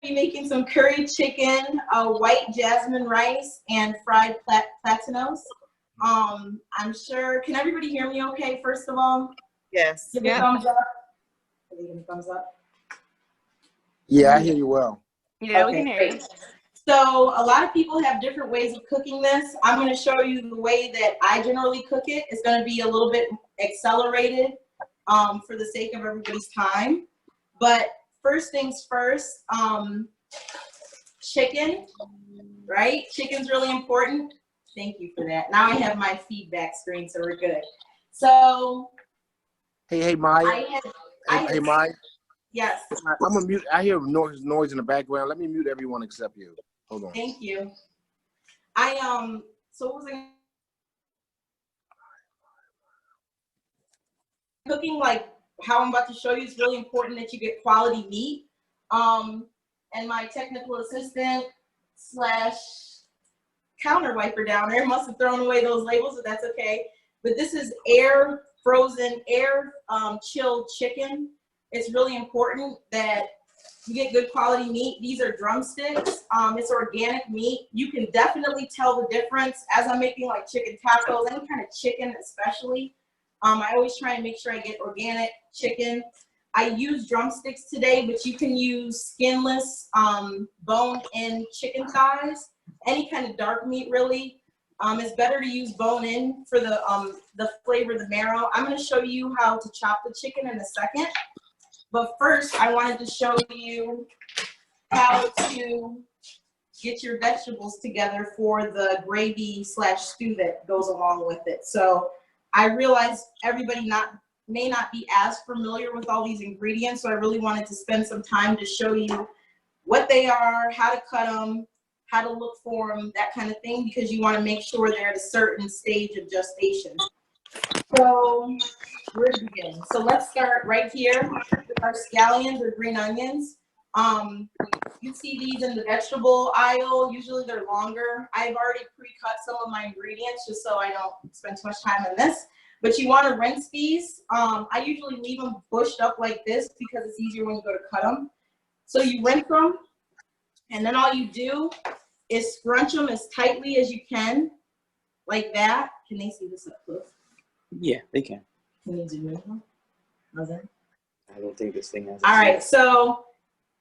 be making some curry chicken, white jasmine rice, and fried platanos. I'm sure, can everybody hear me okay, first of all? Yes. Give a thumbs up. Give a thumbs up. Yeah, I hear you well. Yeah, okay, we can hear you. So a lot of people have different ways of cooking this. I'm going to show you the way that I generally cook it. It's going to be a little bit accelerated for the sake of everybody's time. But first things first, chicken, right? Chicken's really important. Thank you for that. Now I have my feedback screen, so we're good. So, Hey, Maya. Hey, Maya. Yes. I'm gonna mute. I hear noise in the background. Let me mute everyone except you. Hold on. Thank you. So what was I? Cooking, like how I'm about to show you, is really important that you get quality meat. And my technical assistant / counter wiper down there must have thrown away those labels, but that's okay. But this is air frozen, air chilled chicken. It's really important that you get good quality meat. These are drumsticks. It's organic meat. You can definitely tell the difference as I'm making like chicken tacos, any kind of chicken especially. I always try and make sure I get organic chicken. I use drumsticks today, but you can use skinless, bone-in chicken thighs. Any kind of dark meat, really. It's better to use bone-in for the flavor, the marrow. I'm going to show you how to chop the chicken in a second. But first, I wanted to show you how to get your vegetables together for the gravy / stew that goes along with it. So I realize everybody may not be as familiar with all these ingredients, so I really wanted to spend some time to show you what they are, how to cut them, how to look for them, that kind of thing, because you want to make sure they're at a certain stage of gestation. So where to begin? So let's start right here with our scallions or green onions. You see these in the vegetable aisle. Usually they're longer. I've already pre-cut some of my ingredients just so I don't spend too much time on this. But you want to rinse these. I usually leave them bushed up like this because it's easier when you go to cut them. So you rinse them, and then all you do is scrunch them as tightly as you can, like that. Can they see this up close? Yeah, they can. Can you zoom in? How's that? I don't think this thing has. All right, so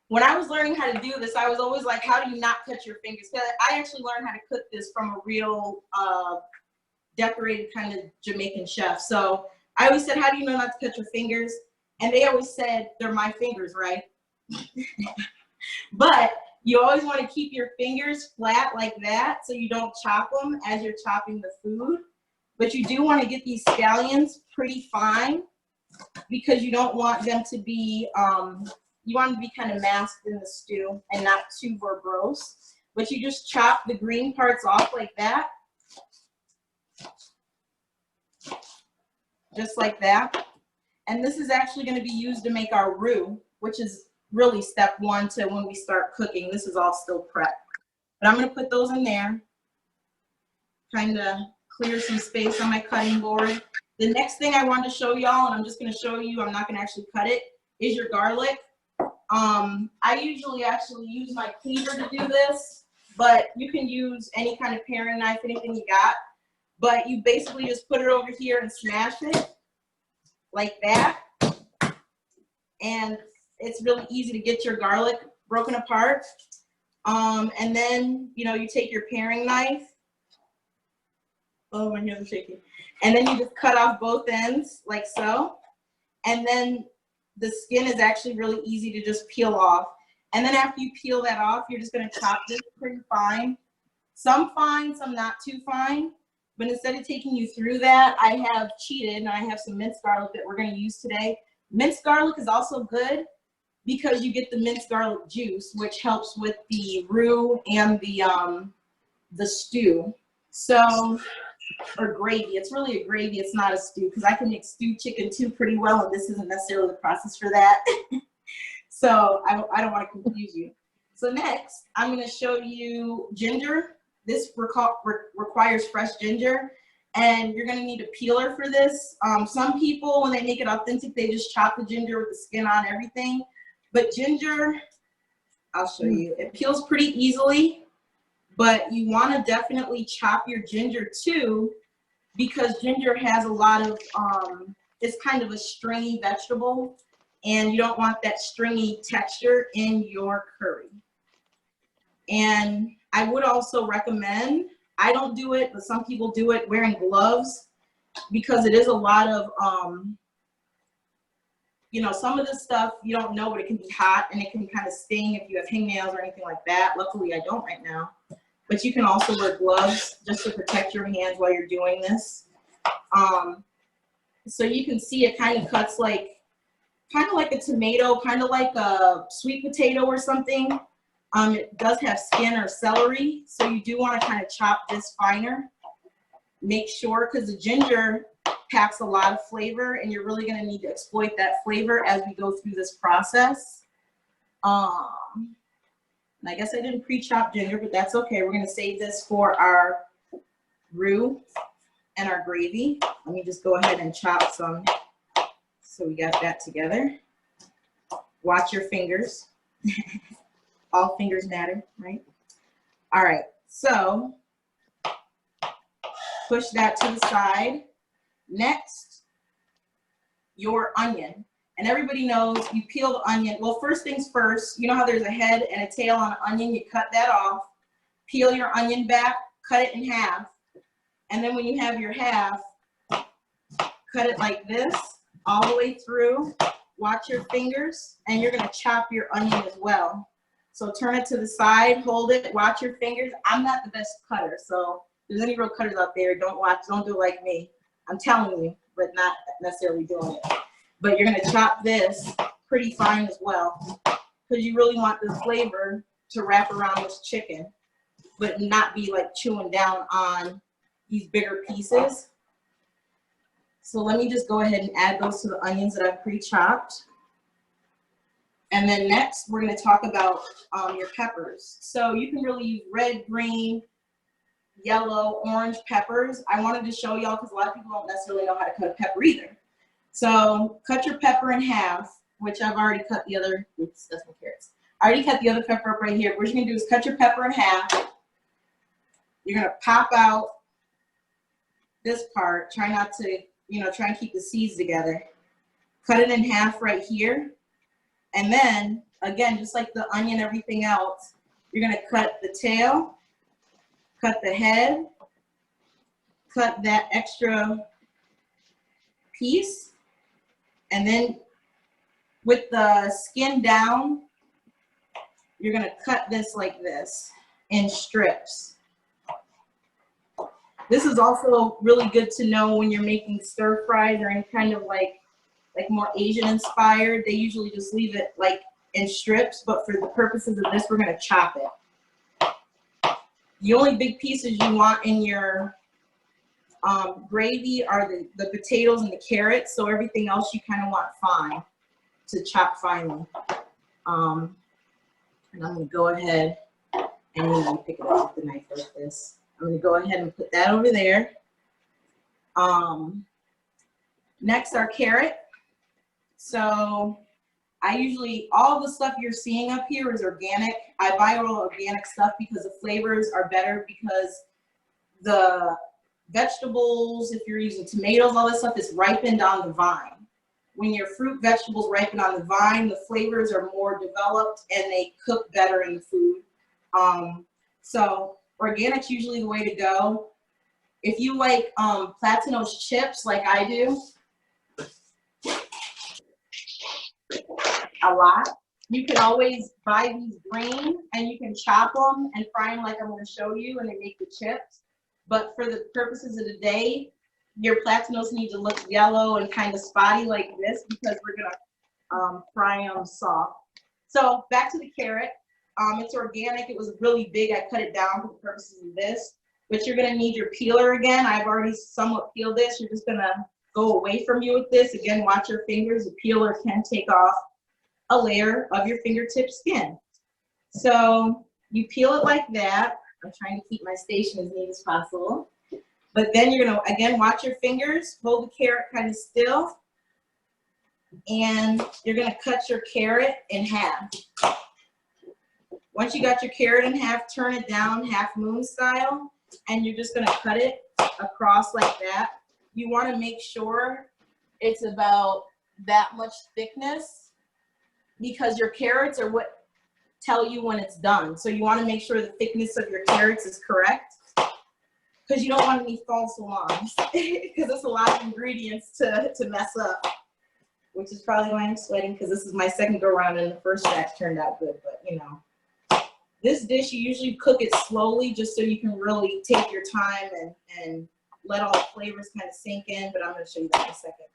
when I was learning how to do this, I was always like, how do you not cut your fingers? Because I actually learned how to cook this from a real decorated kind of Jamaican chef. So I always said, how do you know not to cut your fingers? And they always said, they're my fingers, right? But you always want to keep your fingers flat like that so you don't chop them as you're chopping the food. But you do want to get these scallions pretty fine because you don't want them to be, you want them to be kind of masked in the stew and not too verbose. But you just chop the green parts off like that. Just like that. And this is actually going to be used to make our roux, which is really step one to when we start cooking. This is all still prep. But I'm going to put those in there. Kind of clear some space on my cutting board. The next thing I want to show y'all, and I'm just going to show you, I'm not going to actually cut it, is your garlic. I usually actually use my cleaver to do this, but you can use any kind of paring knife, anything you got. But you basically just put it over here and smash it like that. And it's really easy to get your garlic broken apart. And then, you know, you take your paring knife. Oh, my hands are shaking. And then you just cut off both ends like so. And then the skin is actually really easy to just peel off. And then after you peel that off, you're just going to chop this pretty fine. Some fine, some not too fine. But instead of taking you through that, I have cheated and I have some minced garlic that we're going to use today. Minced garlic is also good because you get the minced garlic juice, which helps with the roux and the stew. So, or gravy. It's really a gravy. It's not a stew because I can make stewed chicken too pretty well, and this isn't necessarily the process for that. So I don't want to confuse you. So next, I'm going to show you ginger. This requires fresh ginger, and you're going to need a peeler for this. Some people, when they make it authentic, they just chop the ginger with the skin on everything. But ginger, I'll show you. It peels pretty easily, but you want to definitely chop your ginger too, because ginger has a lot of, it's kind of a stringy vegetable, and you don't want that stringy texture in your curry. And I would also recommend, I don't do it, but some people do it, wearing gloves, because it is a lot of, you know, some of this stuff you don't know, but it can be hot and it can kind of sting if you have hangnails or anything like that. Luckily, I don't right now. But you can also wear gloves just to protect your hands while you're doing this. So you can see it kind of cuts like, kind of like a tomato, kind of like a sweet potato or something. It does have skin or celery, so you do want to kind of chop this finer. Make sure, because the ginger packs a lot of flavor, and you're really going to need to exploit that flavor as we go through this process. And I guess I didn't pre-chop ginger, but that's okay. We're going to save this for our roux and our gravy. Let me just go ahead and chop some, so we got that together. Watch your fingers. All fingers matter, right? All right, so push that to the side. Next, your onion. And everybody knows you peel the onion. Well, first things first, you know how there's a head and a tail on an onion? You cut that off, peel your onion back, cut it in half. And then when you have your half, cut it like this all the way through. Watch your fingers, and you're gonna chop your onion as well. So turn it to the side, hold it, watch your fingers. I'm not the best cutter, so if there's any real cutters out there, don't do it like me. I'm telling you, but not necessarily doing it. But you're gonna chop this pretty fine as well, because you really want the flavor to wrap around this chicken, but not be like chewing down on these bigger pieces. So let me just go ahead and add those to the onions that I've pre-chopped. And then next, we're going to talk about your peppers. So you can really use red, green, yellow, orange peppers. I wanted to show y'all because a lot of people don't necessarily know how to cut a pepper either. So cut your pepper in half, which I've already cut the other, oops, that's my carrots. I already cut the other pepper up right here. What you're going to do is cut your pepper in half. You're going to pop out this part. Try not to, you know, try and keep the seeds together. Cut it in half right here. And then, again, just like the onion, everything else, you're going to cut the tail, cut the head, cut that extra piece, and then with the skin down, you're going to cut this like this in strips. This is also really good to know when you're making stir fries or any kind of like more Asian inspired. They usually just leave it like in strips, but for the purposes of this, we're gonna chop it. The only big pieces you want in your gravy are the potatoes and the carrots, so everything else you kind of want fine, to chop finely. And I'm gonna go ahead and let me pick it up with the knife like this. I'm gonna go ahead and put that over there. Next, our carrot. So I usually, all the stuff you're seeing up here is organic. I buy all organic stuff because the flavors are better, because the vegetables, if you're using tomatoes, all this stuff is ripened on the vine. When your fruit vegetables ripen on the vine, the flavors are more developed and they cook better in the food. So organic's usually the way to go. If you like Plantains chips like I do a lot, you can always buy these green and you can chop them and fry them like I'm going to show you, and they make the chips. But for the purposes of the day, your Plantains need to look yellow and kind of spotty like this, because we're going to fry them soft. So back to the carrot. It's organic. It was really big. I cut it down for the purposes of this. But you're going to need your peeler again. I've already somewhat peeled this. You're just going to go away from you with this. Again, watch your fingers. The peeler can take off a layer of your fingertip skin. So you peel it like that. I'm trying to keep my station as neat as possible. But then you're going to, again, watch your fingers. Hold the carrot kind of still. And you're going to cut your carrot in half. Once you got your carrot in half, turn it down half moon style, and you're just gonna cut it across like that. You wanna make sure it's about that much thickness because your carrots are what tell you when it's done. So you wanna make sure the thickness of your carrots is correct because you don't want any false alarms because it's a lot of ingredients to mess up, which is probably why I'm sweating because this is my second go around and the first batch turned out good, but you know. This dish, you usually cook it slowly just so you can really take your time and let all the flavors kind of sink in, but I'm going to show you that in a second.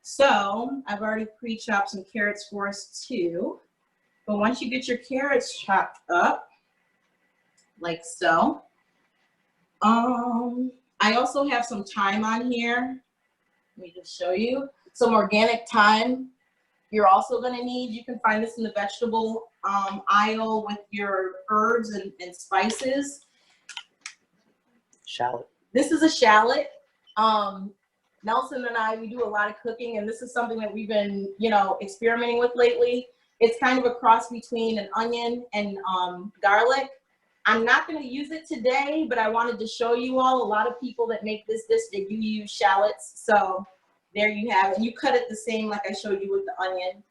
So I've already pre-chopped some carrots for us too. But once you get your carrots chopped up, like so, I also have some thyme on here. Let me just show you. Some organic thyme. You're also going to need, you can find this in the vegetable aisle with your herbs and spices. Shallot. This is a shallot. Nelson and I, we do a lot of cooking, and this is something that we've been, you know, experimenting with lately. It's kind of a cross between an onion and garlic. I'm not going to use it today, but I wanted to show you all. A lot of people that make this dish, they do use shallots. So there you have it. You cut it the same like I showed you with the onion.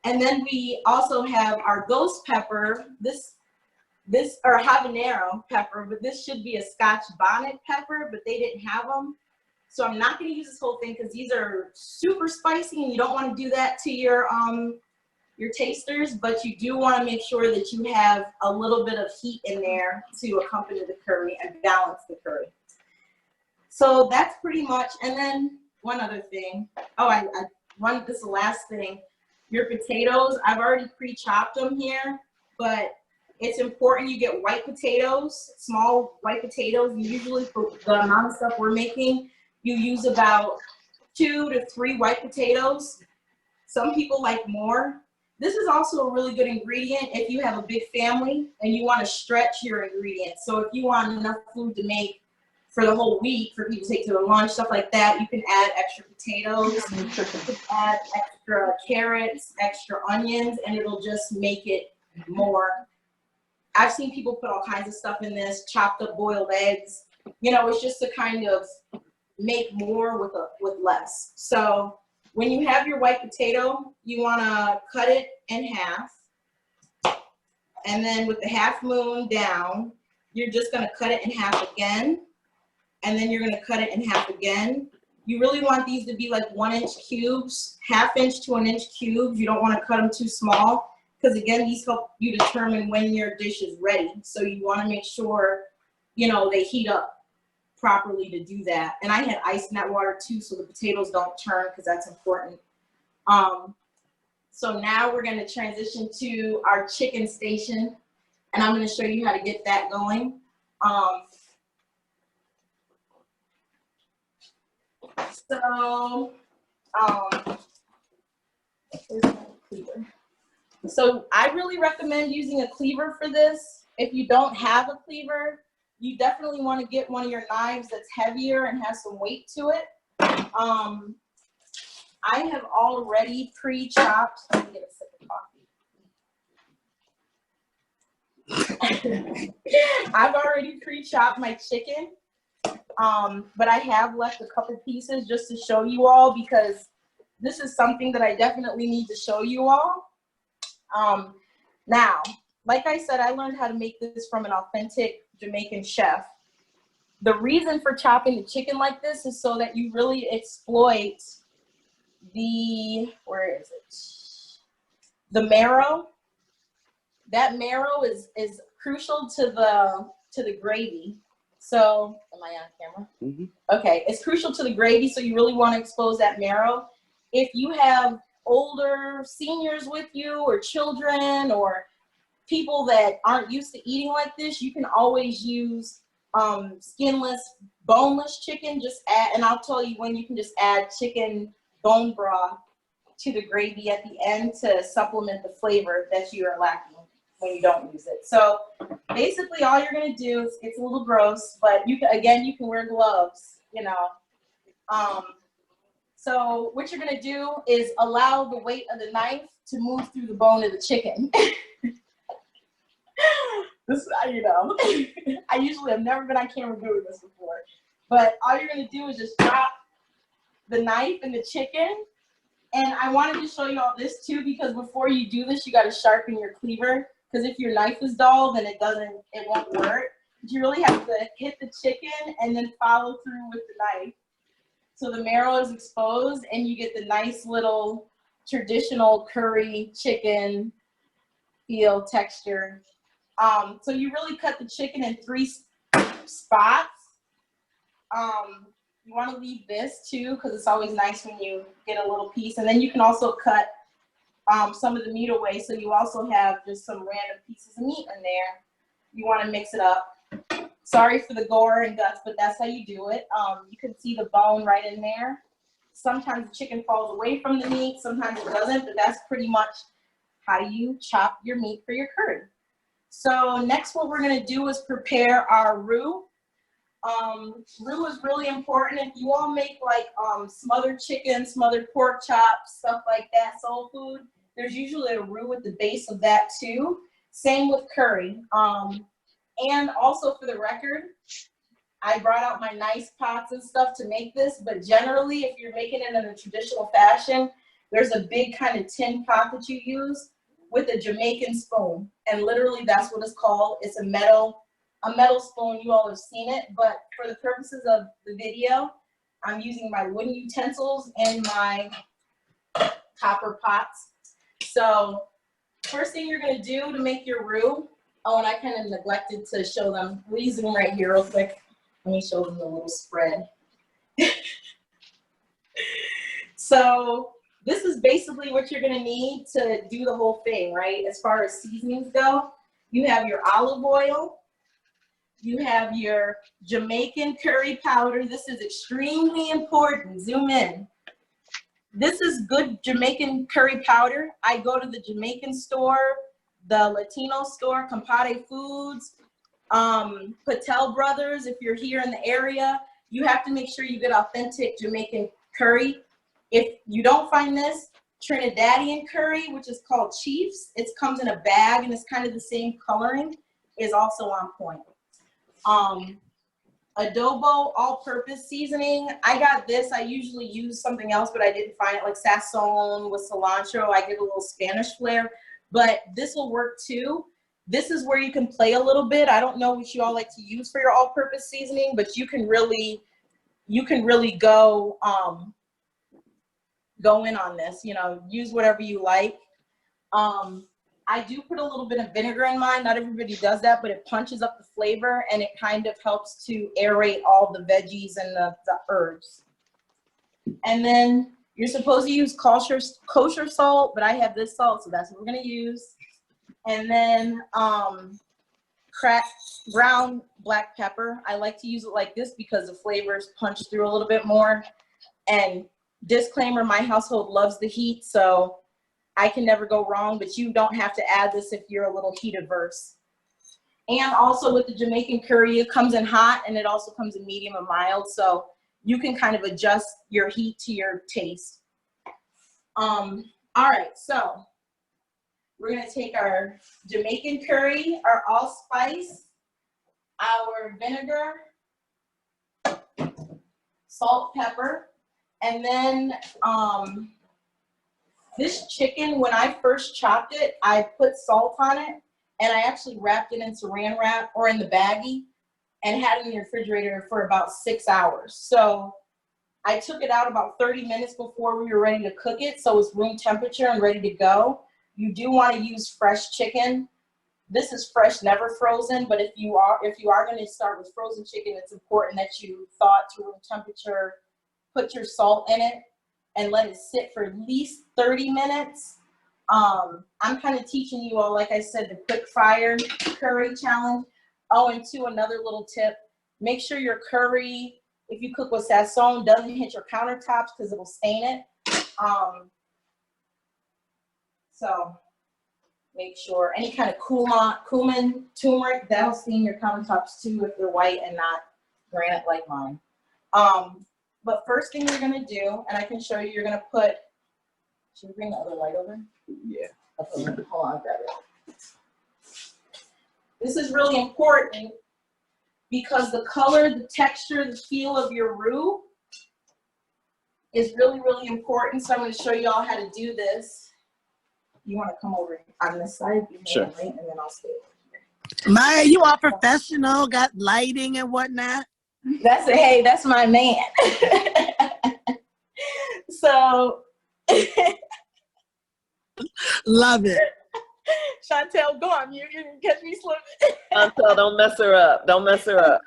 And then we also have our ghost pepper. This or habanero pepper, but this should be a Scotch Bonnet Pepper, but they didn't have them. So I'm not going to use this whole thing because these are super spicy and you don't want to do that to your tasters, but you do want to make sure that you have a little bit of heat in there to accompany the curry and balance the curry. So that's pretty much, and then one other thing. Oh, this is the last thing. Your potatoes, I've already pre-chopped them here, but it's important you get white potatoes, small white potatoes. Usually for the amount of stuff we're making, you use about 2 to 3 white potatoes. Some people like more. This is also a really good ingredient if you have a big family and you want to stretch your ingredients. So if you want enough food to make for the whole week for people to take to their lunch, stuff like that, you can add extra potatoes, you can add extra carrots, extra onions, and it'll just make it more. I've seen people put all kinds of stuff in this, chopped up boiled eggs. You know, it's just to kind of make more with less. So when you have your white potato, you want to cut it in half. And then with the half moon down, you're just going to cut it in half again. And then you're going to cut it in half again. You really want these to be like 1-inch cubes, 1/2 inch to 1 inch cubes. You don't want to cut them too small because again, these help you determine when your dish is ready. So you want to make sure, you know, they heat up properly to do that. And I had ice in that water too, so the potatoes don't turn because that's important. So now we're going to transition to our chicken station, and I'm going to show you how to get that going. Here's my cleaver. So I really recommend using a cleaver for this. If you don't have a cleaver, you definitely want to get one of your knives that's heavier and has some weight to it. I have already pre-chopped. Let me get a sip of coffee. I've already pre-chopped my chicken. But I have left a couple pieces just to show you all because this is something that I definitely need to show you all. Now, like I said, I learned how to make this from an authentic Jamaican chef. The reason for chopping the chicken like this is so that you really exploit the, where is it? The marrow. That marrow is crucial to the gravy. So, am I on camera? Mm-hmm. Okay, it's crucial to the gravy, so you really want to expose that marrow. If you have older seniors with you or children or people that aren't used to eating like this, you can always use skinless, boneless chicken. Just add, and I'll tell you when you can just add chicken bone broth to the gravy at the end to supplement the flavor that you are lacking when you don't use it. So basically all you're going to do is, it's a little gross, but you can, again, you can wear gloves, you know. So what you're gonna do is allow the weight of the knife to move through the bone of the chicken. This, you know, I usually have never been on camera doing this before, but all you're gonna do is just drop the knife in the chicken. And I wanted to show you all this too, because before you do this, you got to sharpen your cleaver. Because if your knife is dull, then it won't work. But you really have to hit the chicken and then follow through with the knife. So the marrow is exposed and you get the nice little traditional curry chicken feel texture. So you really cut the chicken in 3 spots. You want to leave this too, because it's always nice when you get a little piece. And then you can also cut some of the meat away, so you also have just some random pieces of meat in there. You want to mix it up. Sorry for the gore and guts, but that's how you do it. You can see the bone right in there. Sometimes the chicken falls away from the meat, sometimes it doesn't, but that's pretty much how you chop your meat for your curry. So next what we're going to do is prepare our roux. Roux is really important. If you all make like smothered chicken, smothered pork chops, stuff like that, soul food, there's usually a roux at the base of that too. Same with curry. And also for the record, I brought out my nice pots and stuff to make this, but generally if you're making it in a traditional fashion, there's a big kind of tin pot that you use with a Jamaican spoon. And literally that's what it's called. It's a metal spoon. You all have seen it, but for the purposes of the video, I'm using my wooden utensils and my copper pots. So first thing you're going to do to make your roux, oh, and I kind of neglected to show them. We'll use them right here real quick. Let me show them the little spread. So this is basically what you're going to need to do the whole thing, right? As far as seasonings go, you have your olive oil. You have your Jamaican curry powder. This is extremely important. Zoom in. This is good Jamaican curry powder. I go to the Jamaican store, the Latino store, Compade Foods, Patel Brothers. If you're here in the area, you have to make sure you get authentic Jamaican curry. If you don't find this, Trinidadian curry, which is called Chiefs, it comes in a bag and it's kind of the same coloring, is also on point. Adobo all-purpose seasoning. I got this. I usually use something else, but I didn't find it, like sazon with cilantro. I get a little Spanish flair, but this will work too. This is where you can play a little bit. I don't know what you all like to use for your all-purpose seasoning, but you can really go in on this. You know, use whatever you like. I do put a little bit of vinegar in mine. Not everybody does that, but it punches up the flavor and it kind of helps to aerate all the veggies and the herbs. And then you're supposed to use kosher salt, but I have this salt, so that's what we're gonna use. And then cracked ground black pepper. I like to use it like this because the flavors punch through a little bit more. And disclaimer, my household loves the heat, so I can never go wrong, but you don't have to add this if you're a little heat averse. And also with the Jamaican curry, it comes in hot and it also comes in medium and mild, so you can kind of adjust your heat to your taste. All right, so we're gonna take our Jamaican curry, our allspice, our vinegar, salt, pepper, and then this chicken, when I first chopped it, I put salt on it, and I actually wrapped it in saran wrap or in the baggie and had it in the refrigerator for about 6 hours. So I took it out about 30 minutes before we were ready to cook it, so it's room temperature and ready to go. You do want to use fresh chicken. This is fresh, never frozen, but if you are going to start with frozen chicken, it's important that you thaw it to room temperature, put your salt in it, and let it sit for at least 30 minutes. I'm kind of teaching you all, like I said, the quick fire curry challenge. Oh, and two, another little tip, make sure your curry, if you cook with sazon, doesn't hit your countertops because it'll stain it. So make sure any kind of cumin, turmeric, that'll stain your countertops too if they're white and not granite like mine. But first thing you're gonna do, and I can show you, you're gonna put, should we bring the other light over? Yeah. Okay, hold on, grab it. This is really important because the color, the texture, the feel of your roux is really, really important. So I'm gonna show you all how to do this. You wanna come over on this side? Sure. Right, and then I'll stay over here. Maya, you are professional, got lighting and whatnot. That's a, hey, that's my man. So, Love it. Chantel, go on. You didn't catch me slipping. Chantel, don't mess her up. Don't mess her up.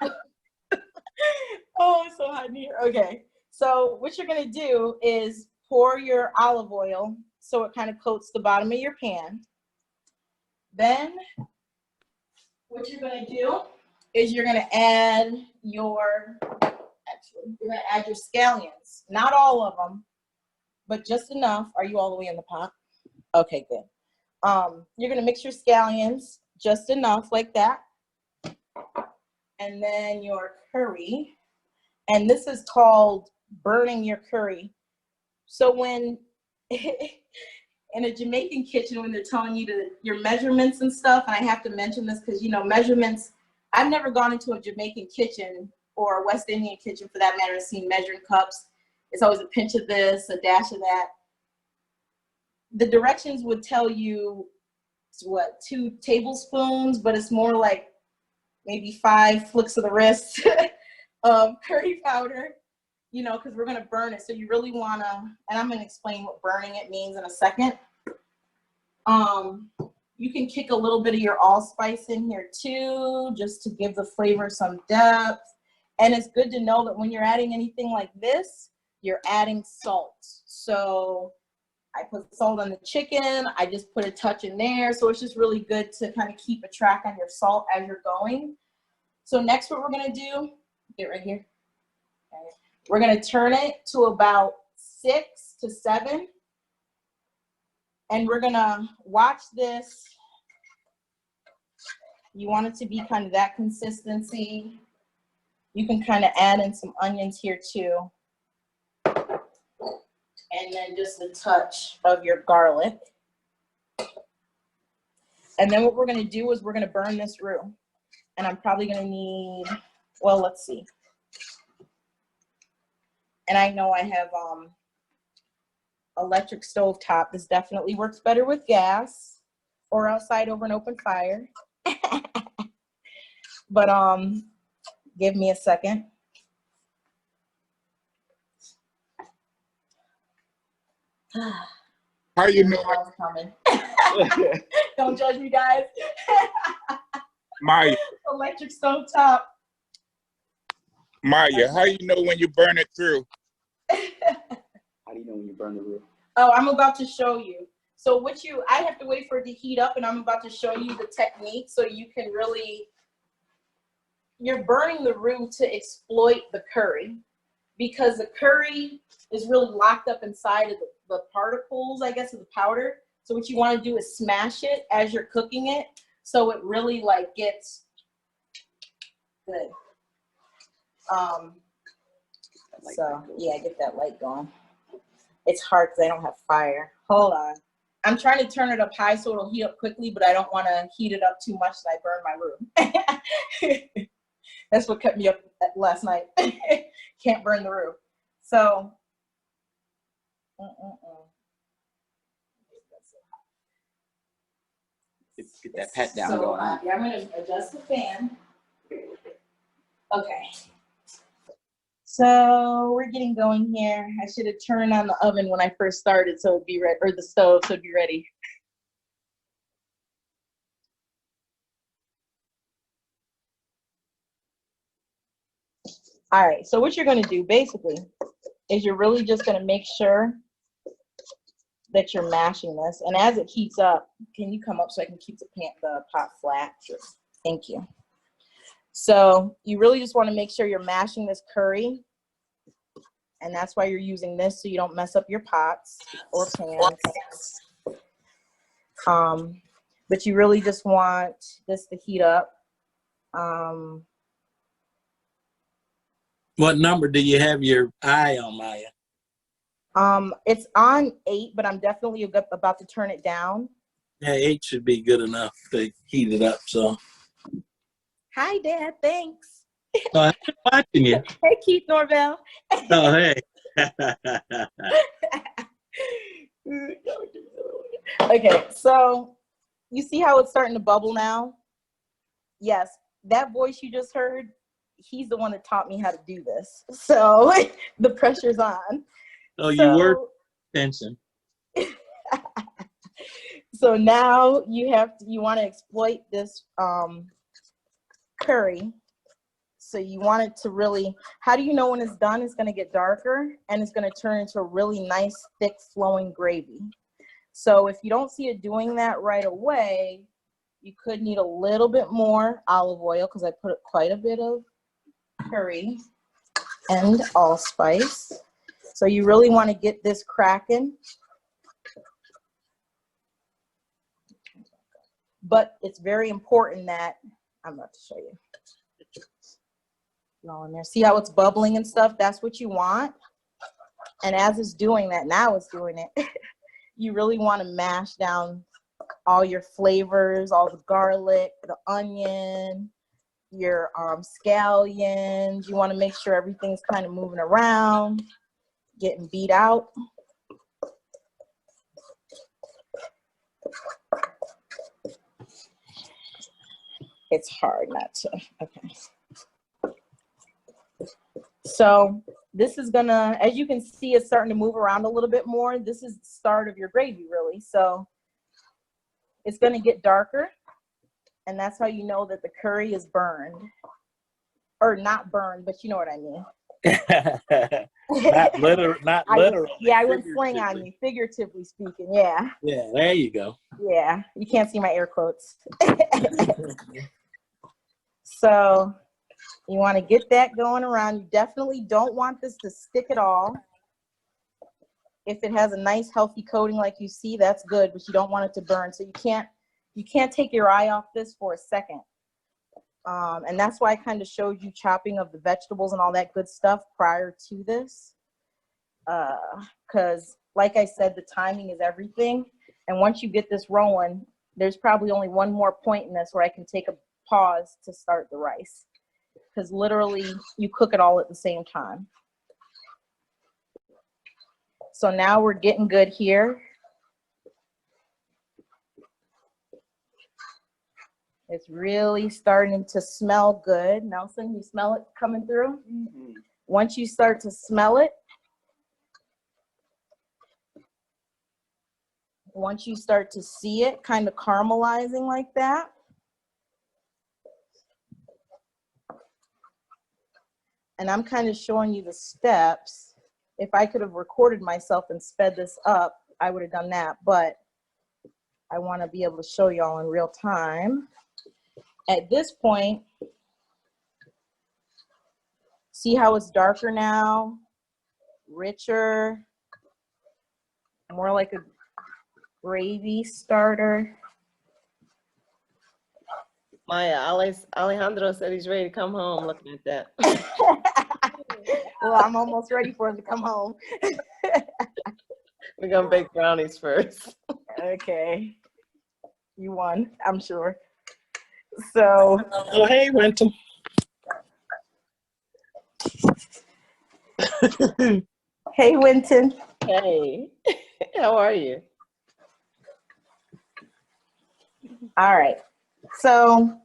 Oh, it's so hot in here. Okay. So what you're going to do is pour your olive oil so it kind of coats the bottom of your pan. Then what you're going to do is you're going to add your, actually, you're going to add your scallions. Not all of them, but just enough. Are you all the way in the pot? Okay, good. You're going to mix your scallions just enough like that. And then your curry. And this is called burning your curry. So when in a Jamaican kitchen, when they're telling you your measurements and stuff, and I have to mention this because, you know, measurements, I've never gone into a Jamaican kitchen or a West Indian kitchen for that matter and seen measuring cups. It's always a pinch of this, a dash of that. The directions would tell you, what, 2 tablespoons, but it's more like maybe 5 flicks of the wrist of curry powder, you know, because we're going to burn it. So you really want to, and I'm going to explain what burning it means in a second. You can kick a little bit of your allspice in here too, just to give the flavor some depth. And it's good to know that when you're adding anything like this, you're adding salt. So I put salt on the chicken. I just put a touch in there. So it's just really good to kind of keep a track on your salt as you're going. So next what we're going to do, get right here. Okay. We're going to turn it to about 6 to 7. And we're going to watch this. You want it to be kind of that consistency. You can kind of add in some onions here too. And then just a touch of your garlic. And then what we're going to do is we're going to burn this roux. And I'm probably going to need, well, let's see. And I know I have electric stove top. This definitely works better with gas or outside over an open fire. But give me a second. How you know, Coming. Don't judge me, guys. Maya? Electric stove top. Maya, how you know when you burn it through? How do you know when you burn the roux? Oh, I'm about to show you. So I have to wait for it to heat up, and I'm about to show you the technique so you can really, you're burning the roux to exploit the curry, because the curry is really locked up inside of the particles, I guess, of the powder. So what you want to do is smash it as you're cooking it, so it really like gets good. So yeah, get that light going. It's hard because I don't have fire. Hold on. I'm trying to turn it up high so it'll heat up quickly, but I don't want to heat it up too much that I burn my roux. That's what kept me up last night. Can't burn the roux. So, Get that pat down so, going on. yeah, I'm going to adjust the fan. Okay. So we're getting going here. I should have turned on the oven when I first started so it'd be ready, or the stove so it'd be ready. All right, so what you're going to do basically is you're really just going to make sure that you're mashing this. And as it heats up, can you come up so I can keep the pot flat? Sure. Thank you. So you really just want to make sure you're mashing this curry. And that's why you're using this, so you don't mess up your pots or pans. But you really just want this to heat up. What number do you have your eye on, Maya? It's on 8, but I'm definitely about to turn it down. Yeah, 8 should be good enough to heat it up. So, Hi, Dad. Thanks. I'm watching you. Hey, Keith Norvel. Oh, hey. Okay, so you see how it's starting to bubble now? Yes, that voice you just heard, he's the one that taught me how to do this. So the pressure's on. Oh, you were attention. So now you want to exploit this curry. So you want it to really, how do you know when it's done? It's going to get darker and it's going to turn into a really nice, thick, flowing gravy. So if you don't see it doing that right away, you could need a little bit more olive oil because I put quite a bit of curry and allspice. So you really want to get this cracking. But it's very important that, I'm about to show you. All in there. See how it's bubbling and stuff? That's what you want. And as it's doing that, now it's doing it. You really want to mash down all your flavors, all the garlic, the onion, your scallions. You want to make sure everything's kind of moving around, getting beat out. It's hard not to. Okay. So this is gonna, as you can see, it's starting to move around a little bit more. This is the start of your gravy, really. So it's gonna get darker, and that's how you know that the curry is burned. Or not burned, but you know what I mean. Not literally. Yeah, I went slang on you, figuratively speaking, yeah. Yeah, there you go. Yeah, you can't see my air quotes. So you want to get that going around. You definitely don't want this to stick at all. If it has a nice healthy coating like you see, that's good, but you don't want it to burn. So you can't take your eye off this for a second. And that's why I kind of showed you chopping of the vegetables and all that good stuff prior to this. Because like I said, the timing is everything. And once you get this rolling, there's probably only one more point in this where I can take a pause to start the rice. Because literally you cook it all at the same time. So now we're getting good here. It's really starting to smell good. Nelson, you smell it coming through? Mm-hmm. Once you start to smell it, once you start to see it kind of caramelizing like that, and I'm kind of showing you the steps. If I could have recorded myself and sped this up, I would have done that, but I want to be able to show y'all in real time. At this point, see how it's darker now, richer, more like a gravy starter. Maya, Alejandro said he's ready to come home looking at that. Well, I'm almost ready for him to come home. We're going to bake brownies first. Okay. You won, I'm sure. So. Oh, hey, Winton. Hey, Winton. Hey, how are you? All right. So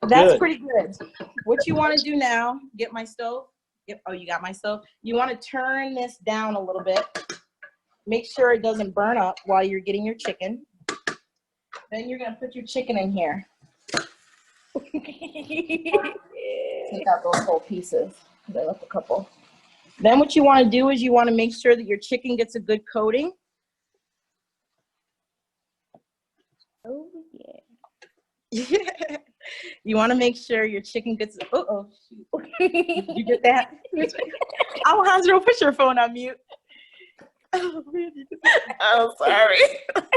that's Good. pretty good. What you want to do now, get my stove. Yep. Oh, you got my stove. You want to turn this down a little bit. Make sure it doesn't burn up while you're getting your chicken. Then you're going to put your chicken in here. Take out those whole pieces. I left a couple. Then what you want to do is you want to make sure that your chicken gets a good coating. Oh, yeah. You want to make sure your chicken gets, uh-oh. Did you get that? Alejandro, put your phone on mute. I'm sorry.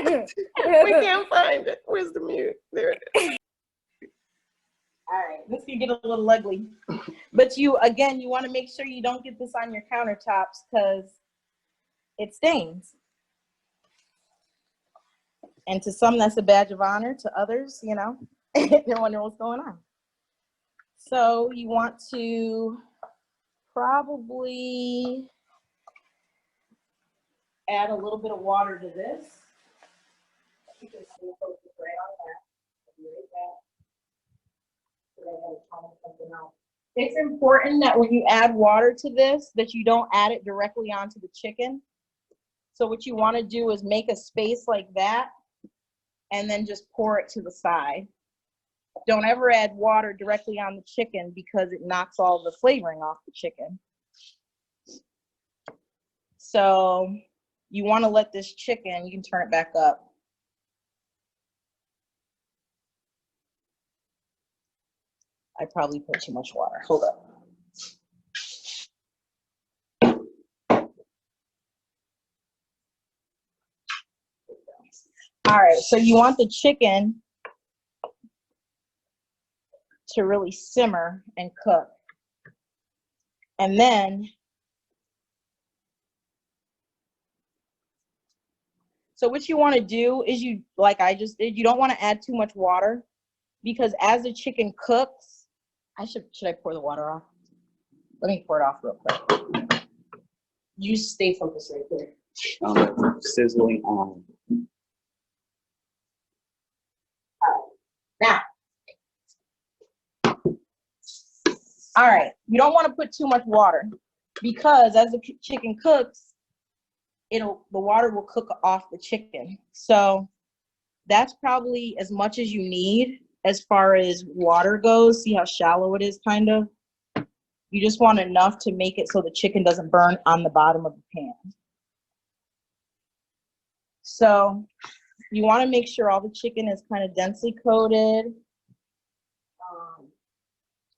We can't find it. Where's the mute? There it is. All right, this can get a little ugly. But you want to make sure you don't get this on your countertops because it stains. And to some, that's a badge of honor. To others, you know, they're wondering what's going on. So you want to probably add a little bit of water to this. You can see it focus right on that. It's important that when you add water to this, that you don't add it directly onto the chicken. So what you want to do is make a space like that and then just pour it to the side. Don't ever add water directly on the chicken because it knocks all the flavoring off the chicken. So you want to let this chicken, you can turn it back up. I probably put too much water. Hold up. All right, so you want the chicken to really simmer and cook. And then, so what you want to do is you, like I just did, you don't want to add too much water because as the chicken cooks, should I pour the water off? Let me pour it off real quick. You stay focused right there. Sizzling on. Now, all right, you don't want to put too much water because as the chicken cooks, the water will cook off the chicken. So that's probably as much as you need as far as water goes. See how shallow it is, kind of? You just want enough to make it so the chicken doesn't burn on the bottom of the pan. So you want to make sure all the chicken is kind of densely coated.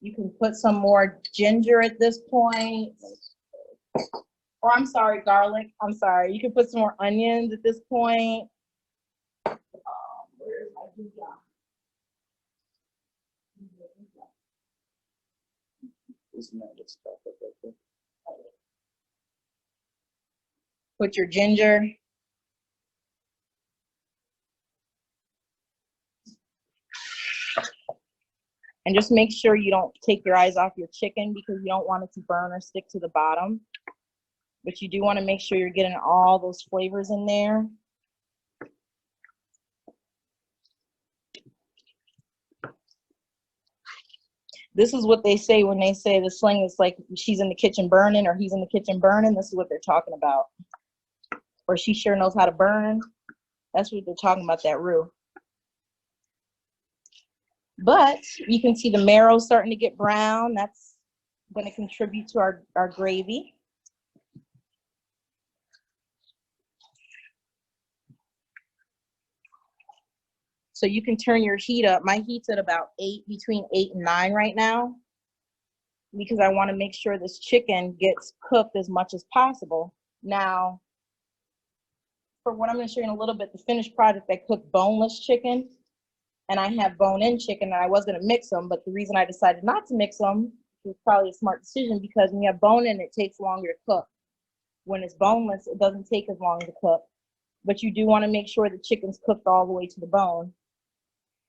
You can put some more ginger at this point. Or I'm sorry, garlic. I'm sorry. You can put some more onions at this point. Where's my ginger? Put your ginger. And just make sure you don't take your eyes off your chicken because you don't want it to burn or stick to the bottom. But you do want to make sure you're getting all those flavors in there. This is what they say when they say the slang is like she's in the kitchen burning or he's in the kitchen burning. This is what they're talking about. Or she sure knows how to burn. That's what they're talking about, that roux. But you can see the marrow starting to get brown. That's going to contribute to our gravy. So you can turn your heat up. My heat's at about 8, between 8 and 9 right now, because I want to make sure this chicken gets cooked as much as possible. Now, for what I'm going to show you in a little bit, the finished product, I cooked boneless chicken, and I have bone-in chicken, and I was going to mix them, but the reason I decided not to mix them was probably a smart decision, because when you have bone-in, it takes longer to cook. When it's boneless, it doesn't take as long to cook, but you do want to make sure the chicken's cooked all the way to the bone.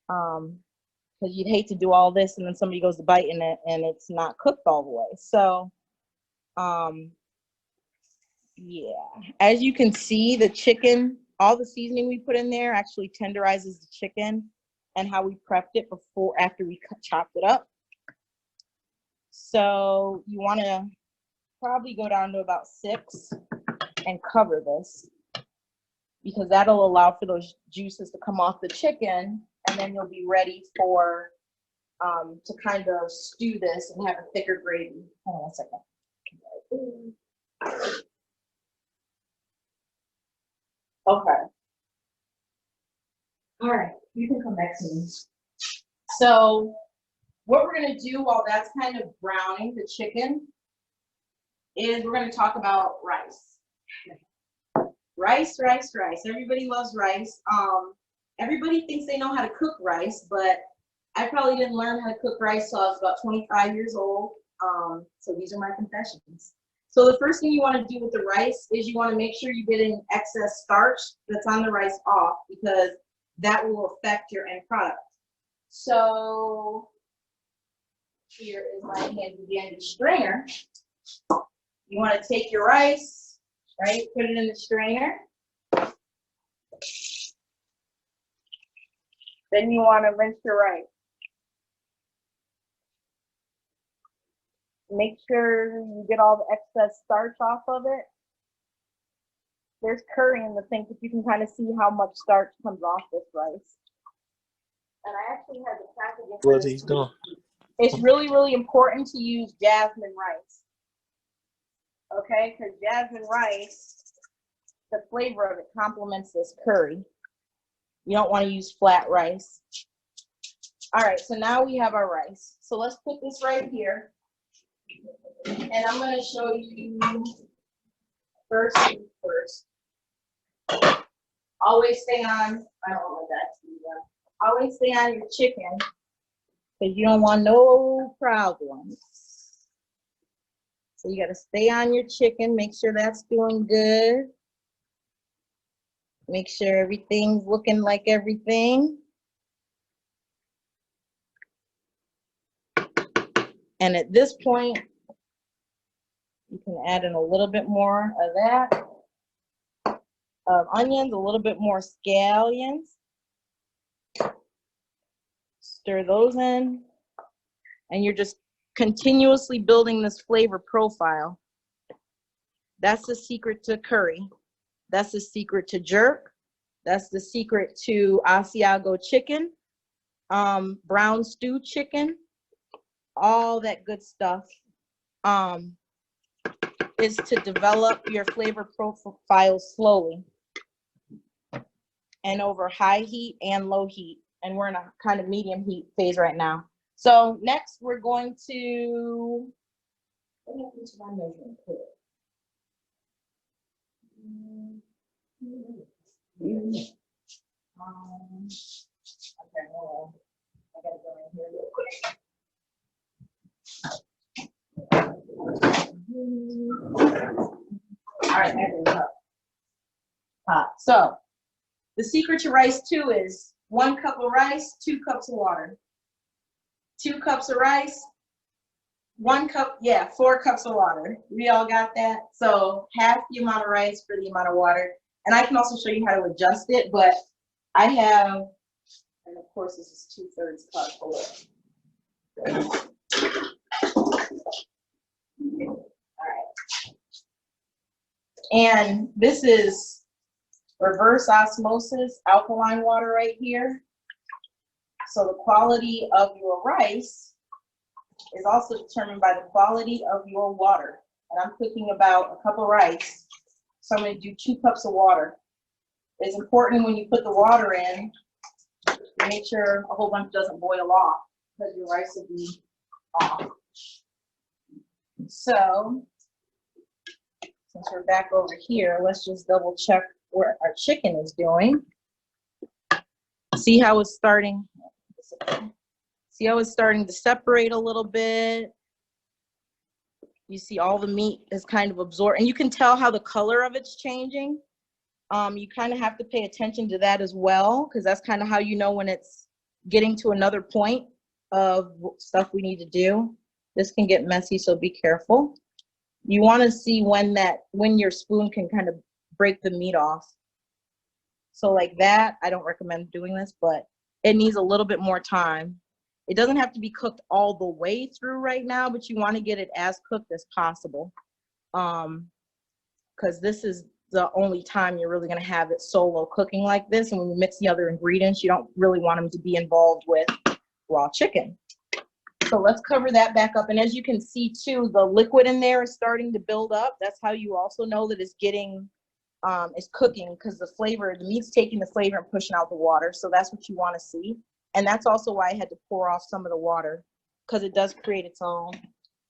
Because you'd hate to do all this and then somebody goes to bite in it and it's not cooked all the way. So, yeah, as you can see, the chicken, all the seasoning we put in there actually tenderizes the chicken and how we prepped it after we chopped it up. So you want to probably go down to about 6 and cover this, because that'll allow for those juices to come off the chicken, and then you'll be ready for to kind of stew this and have a thicker gravy. Hold on a second. Okay. All right, you can come back to me. So what we're going to do while that's kind of browning the chicken is we're going to talk about rice. Rice. Everybody loves rice. Everybody thinks they know how to cook rice, but I probably didn't learn how to cook rice till I was about 25 years old. So these are my confessions. So the first thing you want to do with the rice is you want to make sure you're getting excess starch that's on the rice off, because that will affect your end product. So here is my handy dandy strainer. You want to take your rice, right? Put it in the strainer. Then you want to rinse your rice. Make sure you get all the excess starch off of it. There's curry in the sink, but you can kind of see how much starch comes off this rice. And I actually have the packaging. What he's doing. It's really, really important to use jasmine rice. Okay, because jasmine rice, the flavor of it complements this curry. You don't want to use flat rice. All right, so now we have our rice. So let's put this right here. And I'm going to show you first. Always stay on, I don't want that to be done. Always stay on your chicken, because you don't want no problems. So you got to stay on your chicken, make sure that's doing good. Make sure everything's looking like everything. And at this point, you can add in a little bit more of that. Onions, a little bit more scallions. Stir those in. And you're just continuously building this flavor profile. That's the secret to curry. That's the secret to jerk. That's the secret to Asiago chicken, brown stew chicken, all that good stuff. Is to develop your flavor profile slowly and over high heat and low heat. And we're in a kind of medium heat phase right now. So next we're going to, what happened to my measuring plate? Okay, hold on. I gotta go in here real quick. All right, everything up. So the secret to rice too is 1 cup of rice, 2 cups of water. 2 cups of rice, 1 cup, 4 cups of water. We all got that? So half the amount of rice for the amount of water. And I can also show you how to adjust it, but I have, and of course this is 2/3 cup full. And this is reverse osmosis alkaline water right here. So the quality of your rice is also determined by the quality of your water. And I'm cooking about a cup of rice, so I'm going to do 2 cups of water. It's important when you put the water in, to make sure a whole bunch doesn't boil off, because your rice will be off. So since we're back over here, let's just double check where our chicken is doing. See how it's starting? See how it's starting to separate a little bit? You see all the meat is kind of absorbed, and you can tell how the color of it's changing. You kind of have to pay attention to that as well, because that's kind of how you know when it's getting to another point of stuff we need to do. This can get messy, so be careful. You want to see when your spoon can kind of break the meat off. So like that, I don't recommend doing this, but it needs a little bit more time. It doesn't have to be cooked all the way through right now, but you want to get it as cooked as possible. Because this is the only time you're really going to have it solo cooking like this. And when you mix the other ingredients, you don't really want them to be involved with raw chicken. So let's cover that back up. And as you can see too, the liquid in there is starting to build up. That's how you also know that it's getting, it's cooking, because the meat's taking the flavor and pushing out the water. So that's what you want to see. And that's also why I had to pour off some of the water, because it does create its own.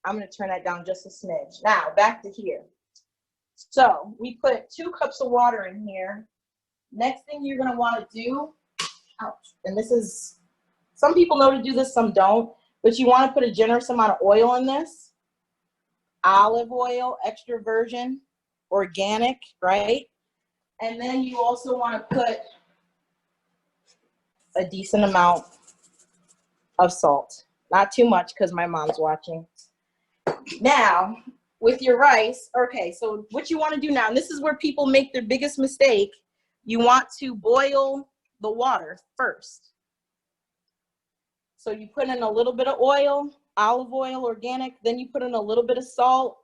I'm going to turn that down just a smidge. Now back to here. So we put 2 cups of water in here. Next thing you're going to want to do, ouch, and this is some people know to do this, some don't, but you want to put a generous amount of oil in this. Olive oil, extra virgin, organic, right? And then you also want to put a decent amount of salt. Not too much because my mom's watching. Now, with your rice, okay, so what you want to do now, and this is where people make their biggest mistake, you want to boil the water first. So you put in a little bit of oil, olive oil, organic, then you put in a little bit of salt.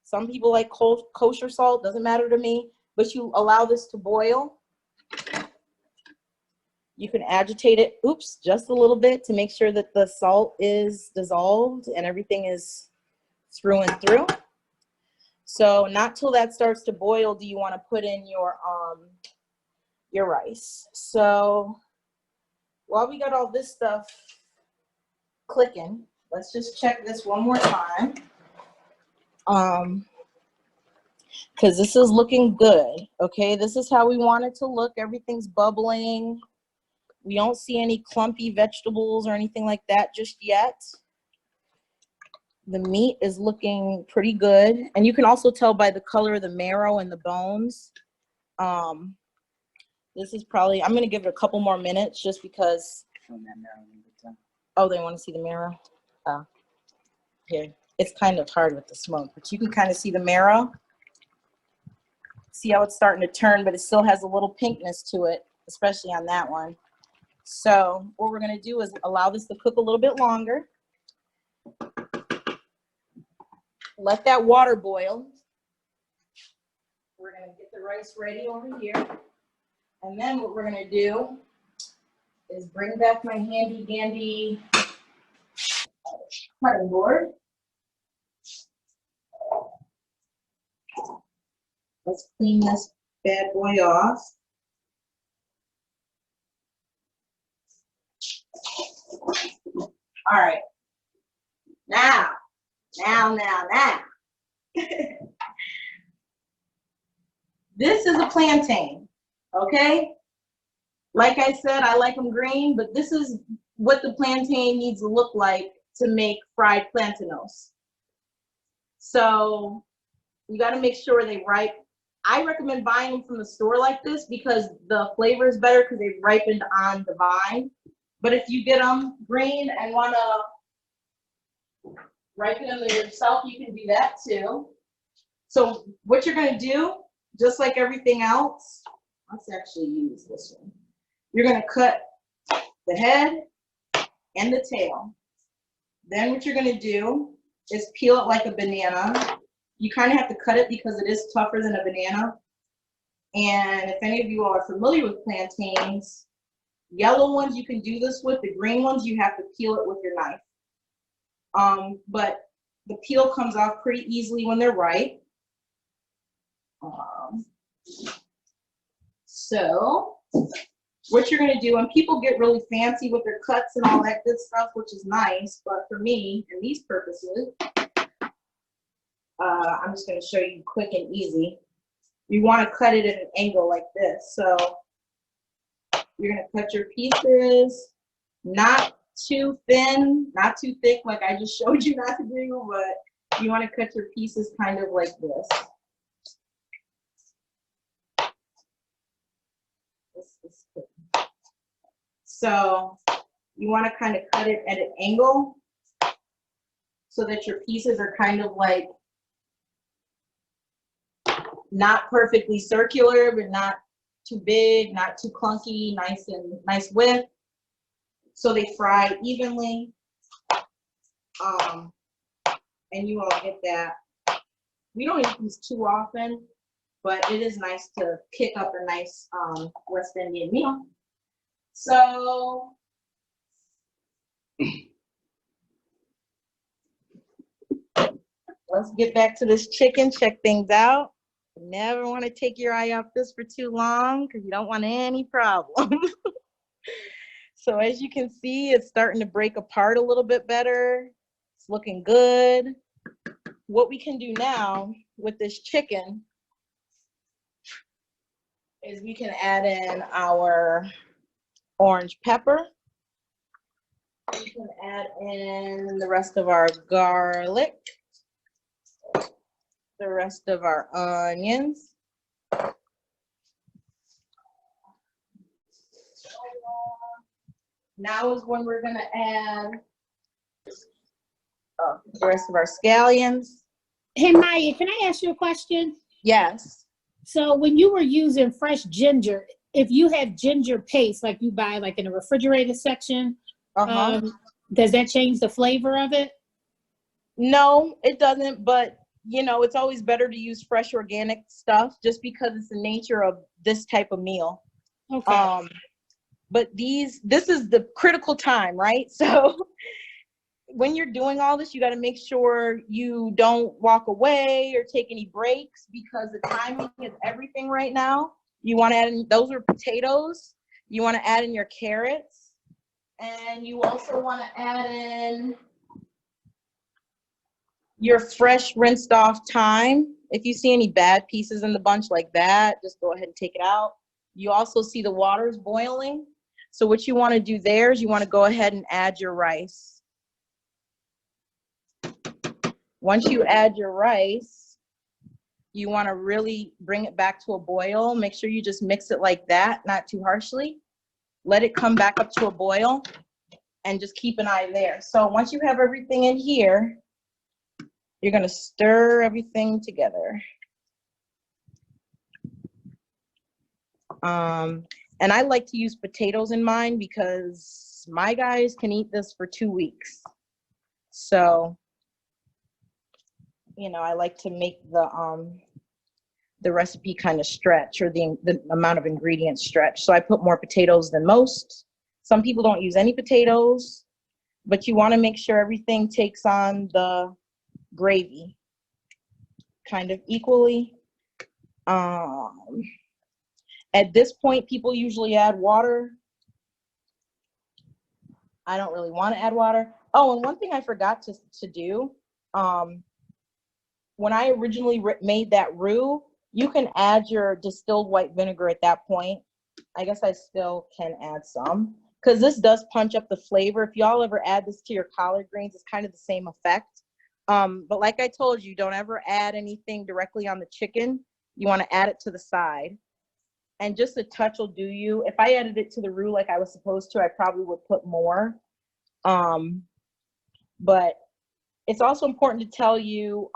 Some people like kosher salt, doesn't matter to me, but you allow this to boil. You can agitate it, oops, just a little bit to make sure that the salt is dissolved and everything is through and through. So not till that starts to boil do you want to put in your rice. So while we got all this stuff clicking, let's just check this one more time. Because this is looking good, okay? This is how we want it to look. Everything's bubbling. We don't see any clumpy vegetables or anything like that just yet. The meat is looking pretty good. And you can also tell by the color of the marrow and the bones. This is probably, I'm going to give it a couple more minutes just because. Oh, they want to see the marrow? Oh, here. It's kind of hard with the smoke, but you can kind of see the marrow. See how it's starting to turn, but it still has a little pinkness to it, especially on that one. So what we're going to do is allow this to cook a little bit longer. Let that water boil. We're going to get the rice ready over here. And then what we're going to do is bring back my handy dandy cutting board. Let's clean this bad boy off. All right. Now. This is a plantain, okay? Like I said, I like them green, but this is what the plantain needs to look like to make fried plantains. So you got to make sure they ripe. I recommend buying them from the store like this because the flavor is better because they've ripened on the vine. But if you get them green and want to ripen them yourself, you can do that too. So what you're going to do, just like everything else, let's actually use this one. You're going to cut the head and the tail. Then what you're going to do is peel it like a banana. You kind of have to cut it because it is tougher than a banana. And if any of you are familiar with plantains, yellow ones you can do this with. The green ones you have to peel it with your knife. But the peel comes off pretty easily when they're ripe. So what you're going to do, and people get really fancy with their cuts and all that good stuff, which is nice, but for me and these purposes, I'm just going to show you quick and easy. You want to cut it at an angle like this. So you're going to cut your pieces, not too thin, not too thick like I just showed you not to do, but you want to cut your pieces kind of like this. So you want to kind of cut it at an angle so that your pieces are kind of like not perfectly circular, but not too big, not too clunky, nice width. So they fry evenly. And you all get that. We don't eat these too often, but it is nice to kick up a nice West Indian meal. So let's get back to this chicken, check things out. You never want to take your eye off this for too long because you don't want any problems. So as you can see, it's starting to break apart a little bit better. It's looking good. What we can do now with this chicken is we can add in our orange pepper. We can add in the rest of our garlic, the rest of our onions. Now is when we're gonna add the rest of our scallions. Hey, Maya, can I ask you a question? Yes. So when you were using fresh ginger, if you have ginger paste, like you buy like in a refrigerated section, does that change the flavor of it? No, it doesn't, but you know, it's always better to use fresh organic stuff just because it's the nature of this type of meal. Okay. But this is the critical time, right? So when you're doing all this, you got to make sure you don't walk away or take any breaks because the timing is everything right now. You want to add in, those are potatoes. You want to add in your carrots. And you also want to add in your fresh rinsed off thyme. If you see any bad pieces in the bunch like that, just go ahead and take it out. You also see the water's boiling. So what you want to do there is you want to go ahead and add your rice. Once you add your rice, you want to really bring it back to a boil. Make sure you just mix it like that, not too harshly. Let it come back up to a boil and just keep an eye there. So once you have everything in here, you're going to stir everything together. And I like to use potatoes in mine because my guys can eat this for 2 weeks. So, you know, I like to make the recipe kind of stretch, or the amount of ingredients stretch. So I put more potatoes than most. Some people don't use any potatoes, but you want to make sure everything takes on the gravy kind of equally. At this point, people usually add water. I don't really want to add water. Oh, and one thing I forgot to do, when I originally made that roux, you can add your distilled white vinegar at that point. I guess I still can add some because this does punch up the flavor. If y'all ever add this to your collard greens, it's kind of the same effect. But like I told you, don't ever add anything directly on the chicken. You want to add it to the side. And just a touch will do you. If I added it to the roux like I was supposed to, I probably would put more. But it's also important to tell you,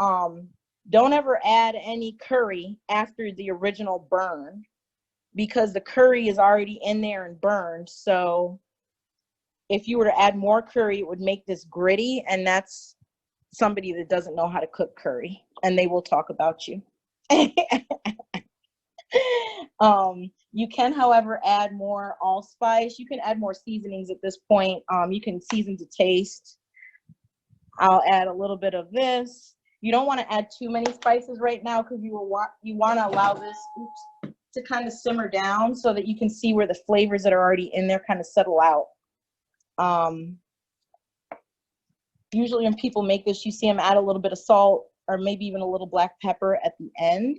don't ever add any curry after the original burn because the curry is already in there and burned. So if you were to add more curry, it would make this gritty, and that's somebody that doesn't know how to cook curry, and they will talk about you. You can, however, add more allspice. You can add more seasonings at this point. You can season to taste. I'll add a little bit of this. You don't want to add too many spices right now because you want to allow this to kind of simmer down so that you can see where the flavors that are already in there kind of settle out. Usually when people make this, you see them add a little bit of salt or maybe even a little black pepper at the end,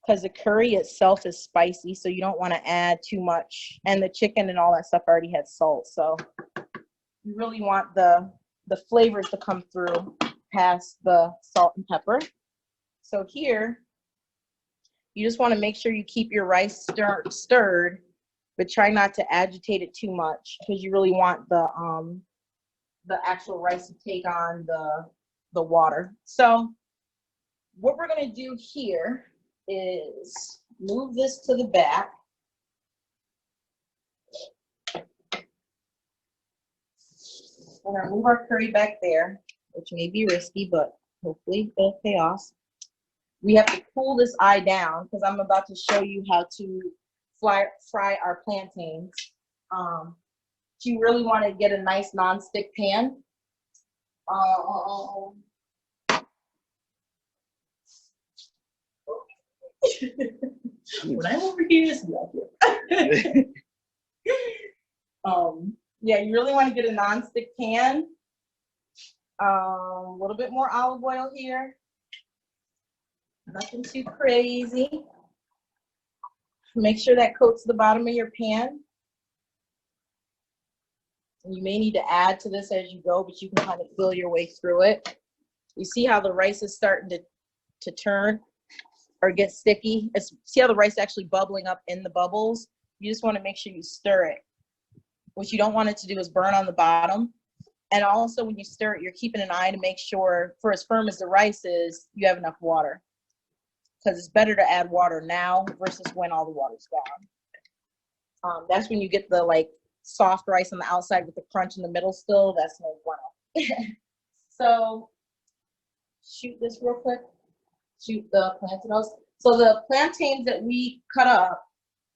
because the curry itself is spicy, so you don't want to add too much. And the chicken and all that stuff already had salt, so you really want the flavors to come through past the salt and pepper. So here, you just want to make sure you keep your rice stirred, but try not to agitate it too much because you really want the actual rice to take on the water. So what we're going to do here is move this to the back. We're going to move our curry back there, which may be risky, but hopefully it'll pay off. We have to cool this eye down because I'm about to show you how to fry our plantains. You really want to get a nice non-stick pan. When I'm over here, it's not here. Yeah, you really want to get a non-stick pan. A little bit more olive oil here. Nothing too crazy. Make sure that coats the bottom of your pan. You may need to add to this as you go, but you can kind of feel your way through it. You see how the rice is starting to turn or get sticky? See how the rice is actually bubbling up in the bubbles? You just want to make sure you stir it. What you don't want it to do is burn on the bottom. And also when you stir it, you're keeping an eye to make sure, for as firm as the rice is, you have enough water. Because it's better to add water now versus when all the water's gone. That's when you get the like soft rice on the outside with the crunch in the middle still. That's no bueno. So shoot this real quick. Shoot the plantains. So the plantains that we cut up,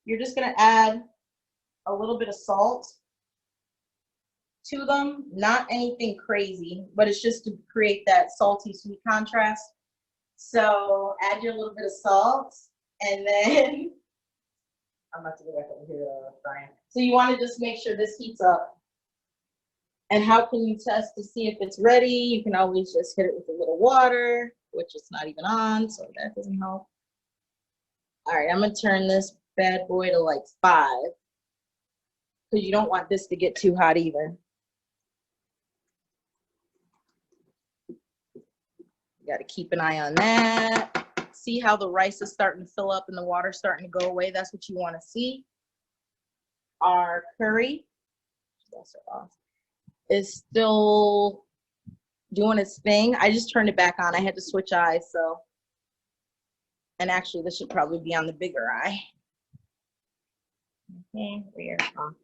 you're just gonna add a little bit of salt to them. Not anything crazy, but it's just to create that salty sweet contrast. So add your little bit of salt, and then I'm about to go back over here, Brian. So you want to just make sure this heats up. And how can you test to see if it's ready? You can always just hit it with a little water, which it's not even on, so that doesn't help. All right, I'm gonna turn this bad boy to like 5, because you don't want this to get too hot either. You gotta keep an eye on that. See how the rice is starting to fill up and the water's starting to go away? That's what you want to see. Our curry is still doing its thing. I just turned it back on. I had to switch eyes, so. And actually, this should probably be on the bigger eye. Okay, we're on.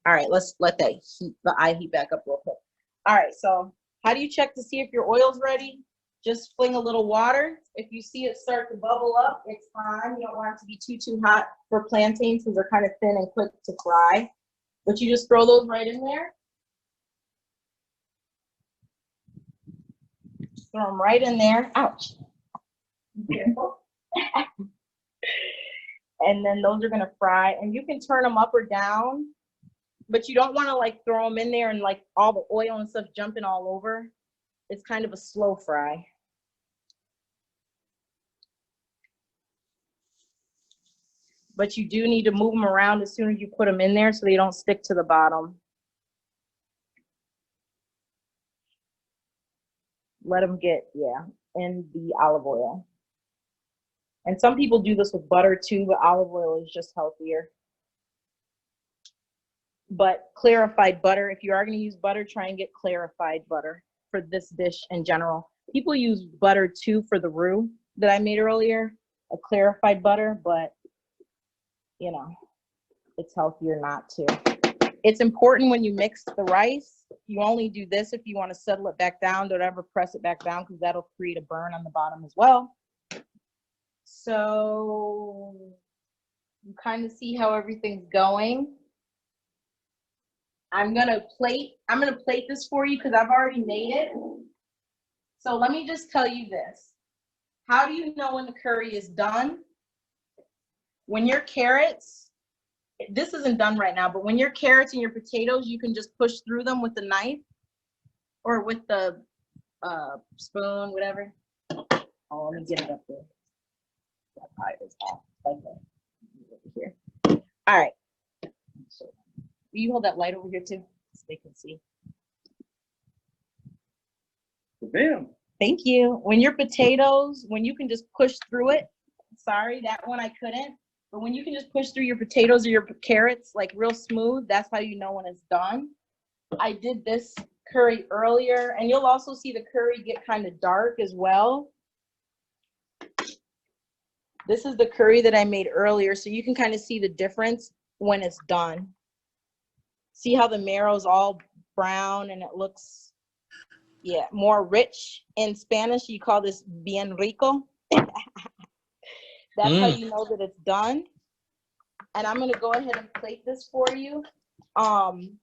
All right, let's let that heat, the eye heat back up real quick. All right, so how do you check to see if your oil's ready? Just fling a little water. If you see it start to bubble up, it's fine. You don't want it to be too hot for plantains because they're kind of thin and quick to fry. But you just throw those right in there. Throw them right in there. Ouch. Be careful. And then those are gonna fry. And you can turn them up or down, but you don't want to like throw them in there and like all the oil and stuff jumping all over. It's kind of a slow fry. But you do need to move them around as soon as you put them in there so they don't stick to the bottom. Let them get, in the olive oil. And some people do this with butter too, but olive oil is just healthier. But clarified butter, if you are going to use butter, try and get clarified butter for this dish in general. People use butter too for the roux that I made earlier, a clarified butter, but you know, it's healthier not to. It's important when you mix the rice, you only do this if you want to settle it back down. Don't ever press it back down because that'll create a burn on the bottom as well. So you kind of see how everything's going. I'm gonna plate this for you because I've already made it. So let me just tell you this. How do you know when the curry is done? When your carrots, this isn't done right now, but when your carrots and your potatoes, you can just push through them with the knife or with the spoon, whatever. Oh, let me get it up there. That pie is off. Okay. Over here. All right. So, will you hold that light over here too, so they can see? Bam. Thank you. When your potatoes, when you can just push through it, sorry, that one I couldn't, but when you can just push through your potatoes or your carrots like real smooth, that's how you know when it's done. I did this curry earlier, and you'll also see the curry get kind of dark as well. This is the curry that I made earlier, so you can kind of see the difference when it's done. See how the marrow's all brown and it looks, more rich. In Spanish, you call this bien rico. That's how you know that it's done. And I'm gonna go ahead and plate this for you. Okay, I'm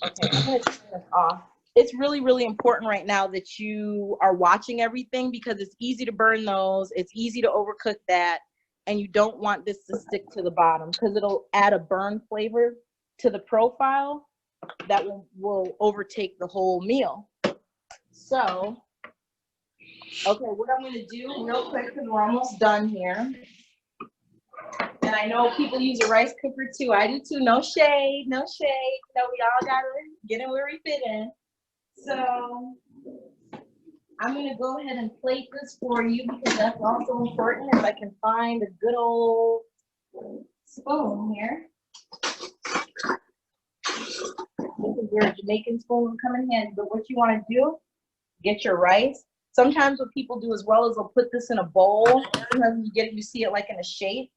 gonna turn this off. It's really, really important right now that you are watching everything because it's easy to burn those. It's easy to overcook that. And you don't want this to stick to the bottom because it'll add a burn flavor to the profile that will overtake the whole meal. So, okay, what I'm gonna do real quick because we're almost done here. And I know people use a rice cooker too. I do too. No shade, no shade. No, we all gotta get in where we fit in. So I'm gonna go ahead and plate this for you because that's also important. If I can find a good old spoon here. This is where a Jamaican spoon will come in handy. But what you want to do, get your rice. Sometimes what people do as well is they'll put this in a bowl. Sometimes you see it like in a shape.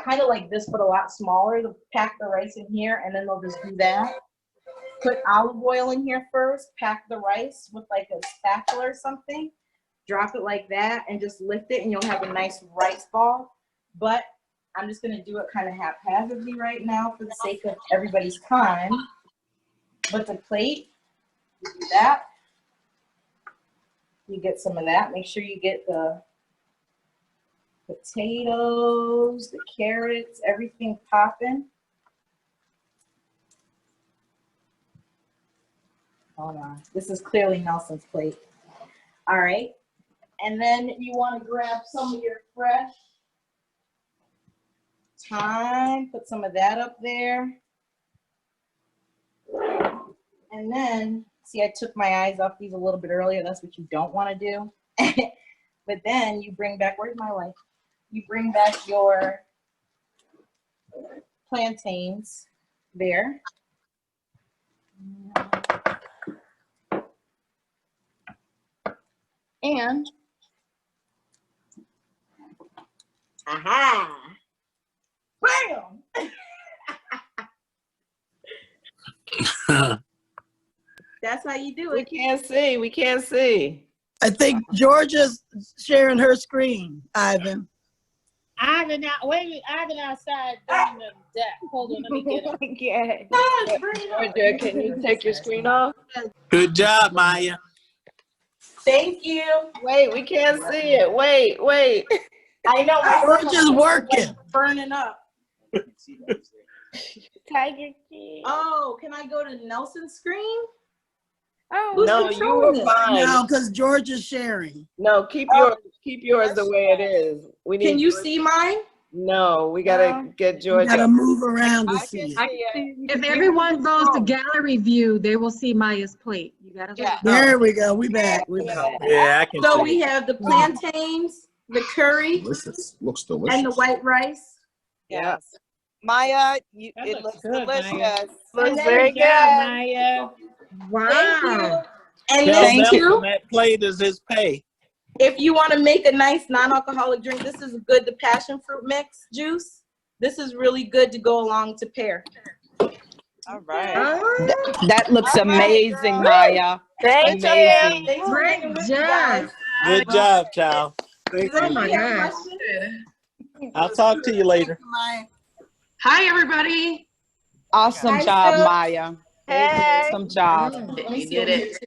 Kind of like this, but a lot smaller. They'll pack the rice in here and then they'll just do that. Put olive oil in here first, pack the rice with like a spatula or something. Drop it like that and just lift it and you'll have a nice rice ball. But I'm just gonna do it kind of haphazardly right now for the sake of everybody's time. But the plate, you do that. You get some of that. Make sure you get the potatoes, the carrots, everything popping. Hold on. This is clearly Nelson's plate. All right. And then you want to grab some of your fresh thyme, put some of that up there. And then, see, I took my eyes off these a little bit earlier. That's what you don't want to do. But then you bring back, where's my wife? You bring back your plantains there. And, aha, bam! That's how you do We it. can't see. We can't see. I think Georgia's sharing her screen, Ivan. Ivan outside doing the deck. Hold on, let me get him. Yeah. Georgia, can you take your screen off? Good job, Maya. Thank you. Wait, we can't see it. Wait. I know. Georgia's working. Burning up. Tiger King. Oh, can I go to Nelson's screen? Oh, Who's no, you controlling were this? fine. No, because Georgia's sharing. No, keep yours the way it is. We need. Can you see mine? No, we gotta get You Georgia. gotta move around to I see can it. see it. If everyone goes to gallery view, they will see Maya's plate. You gotta. There we go. We back. We back. Yeah, I can So see. we have the plantains, the curry, Delicious. Looks delicious. and the white rice. Yes. Maya, That it looks looks good, Maya. delicious. Looks And then very Good job, good. Maya. Thank you. And Tell then Nelson too, that plate is his pay. if you want to make a nice non-alcoholic drink, this is good. The passion fruit mix juice. This is really good to go along to pair. All right. That looks amazing, Maya. Thank you. Amazing. Thanks for Great being with me, job. guys. Good job, child. Does Oh anybody my have a gosh. question? I'll talk to you later. Hi, everybody. Awesome Hi, job, Sil. Maya. Hey. Awesome job. Let me see over here.